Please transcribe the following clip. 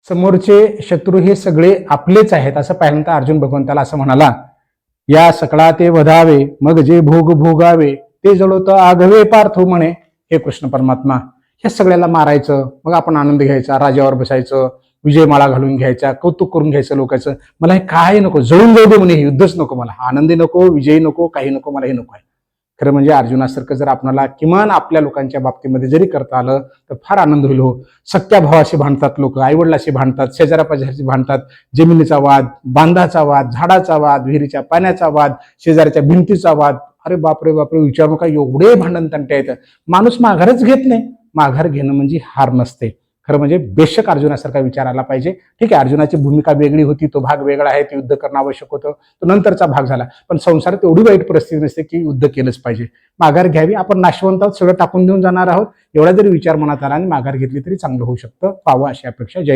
समोरचे शत्रू हे सगळे आपलेच आहेत असं पाहिल्यानंतर अर्जुन भगवंताला असं म्हणाला, या सकळा ते वधावे मग जे भोग भोगावे ते जळवत आघवे पार्थो म्हणे. हे कृष्ण परमात्मा, ह्या सगळ्याला मारायचं, मग आपण आनंद घ्यायचा, राजावर बसायचं, विजयमाळा घालून घ्यायचा, कौतुक करून घ्यायचं लोकांचं. मला हे काय नको, जळून जाऊ दे म्हणे, हे युद्धच नको मला, आनंदी नको, विजयी नको, काही नको, मला हे नको आहे. खरं म्हणजे अर्जुनासारखं जर आपल्याला किमान आपल्या लोकांच्या बाबतीमध्ये जरी करता आलं तर फार आनंद होईल हो. सख्या भावाशी भांडतात लोक, आईवडिलाशी भांडतात, शेजारा पाजाराशी भांडतात, जमिनीचा वाद, बांधाचा वाद, झाडाचा वाद, विहिरीच्या पाण्याचा वाद, शेजाऱ्याच्या भिंतीचा वाद. अरे बापरे बापरे, विचारू नका, एवढे भांडण तंटे आहेत. माणूस माघारच घेत नाही. माघार घेणं म्हणजे हार नसते. खरं म्हणजे बेशक अर्जुनासारखा विचार आला पाहिजे. ठीक आहे, अर्जुनाची भूमिका वेगळी होती, तो भाग वेगळा आहे, ते युद्ध करणं आवश्यक होतं, तो नंतरचा भाग झाला. पण संसारात एवढी वाईट परिस्थिती नसते की युद्ध केलंच पाहिजे. माघार घ्यावी, आपण नाशवंत आहोत, सगळं टाकून देऊन जाणार आहोत, एवढा जरी विचार मनात आला आणि माघार घेतली तरी चांगलं होऊ शकतं. पाहावं अशी अपेक्षा. जय